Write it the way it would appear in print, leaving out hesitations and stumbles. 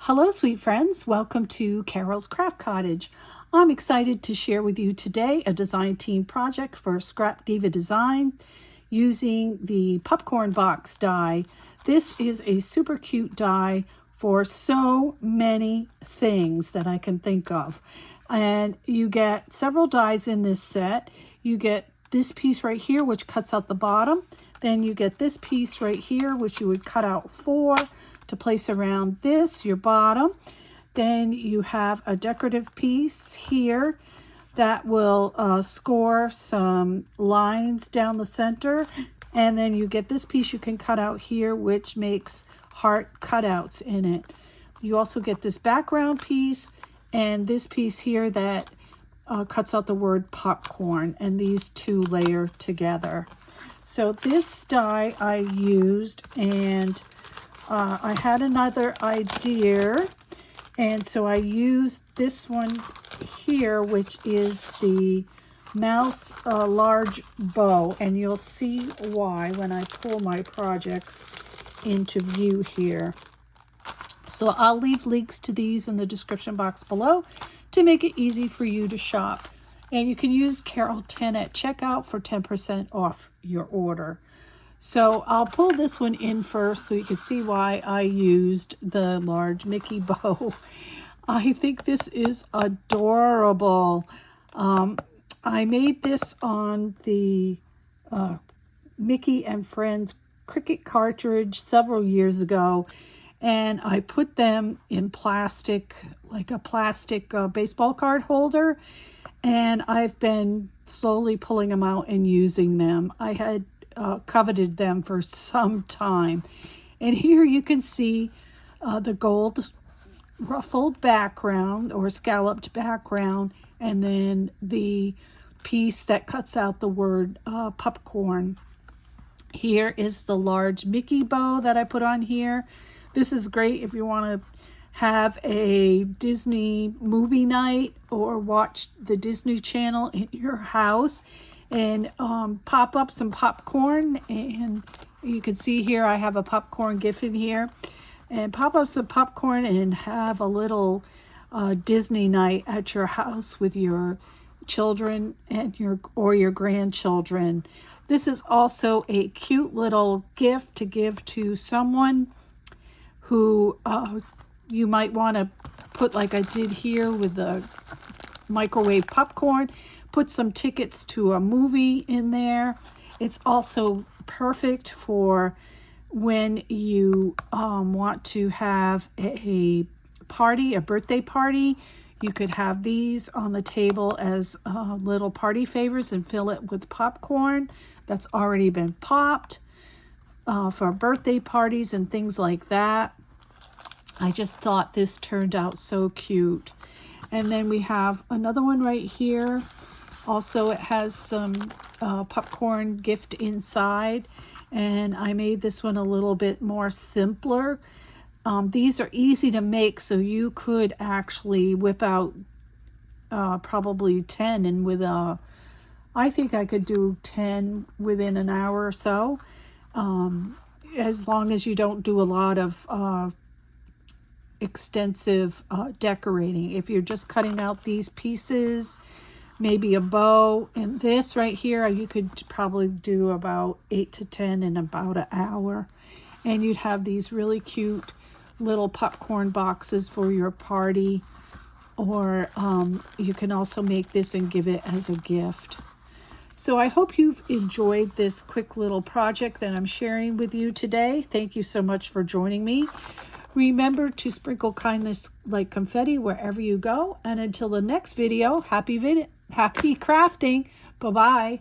Hello, sweet friends. Welcome to Carol's Craft Cottage. I'm excited to share with you today a design team project for Scrapdiva Design using the popcorn box die. This is a super cute die for so many things that I can think of. And you get several dies in this set. You get this piece right here, which cuts out the bottom. Then you get this piece right here, which you would cut out 4 to place around this, your bottom. Then you have a decorative piece here that will score some lines down the center. And then you get this piece you can cut out here, which makes heart cutouts in it. You also get this background piece and this piece here that cuts out the word popcorn, and these two layer together. So this die I used, and I had another idea, and so I used this one here, which is the mouse large bow, and you'll see why when I pull my projects into view here. So I'll leave links to these in the description box below to make it easy for you to shop. And you can use Carol 10 at checkout for 10% off your order. So I'll pull this one in first so you can see why I used the large Mickey bow. I think this is adorable. I made this on the Mickey and Friends Cricut cartridge several years ago, and I put them in plastic, like a plastic baseball card holder, and I've been slowly pulling them out and using them. I had coveted them for some time. And here you can see the gold ruffled background or scalloped background, and then the piece that cuts out the word popcorn. Here is the large Mickey bow that I put on here. This is great if you want to have a Disney movie night or watch the Disney Channel in your house and pop up some popcorn. And you can see here I have a popcorn GIF in here, and pop up some popcorn and have a little Disney night at your house with your children and your grandchildren. This is also a cute little gift to give to someone who you might want to put, like I did here with the microwave popcorn, put some tickets to a movie in there. It's also perfect for when you want to have a party, a birthday party. You could have these on the table as little party favors and fill it with popcorn that's already been popped for birthday parties and things like that. I just thought this turned out so cute. And then we have another one right here. Also, it has some popcorn gift inside, and I made this one a little bit more simpler. These are easy to make, so you could actually whip out probably 10, and with I think I could do 10 within an hour or so, as long as you don't do a lot of extensive decorating. If you're just cutting out these pieces, maybe a bow, and this right here, you could probably do about 8 to 10 in about an hour, and you'd have these really cute little popcorn boxes for your party. Or you can also make this and give it as a gift. So I hope you've enjoyed this quick little project that I'm sharing with you today. Thank you so much for joining me. Remember to sprinkle kindness like confetti wherever you go. And until the next video, happy crafting. Bye-bye.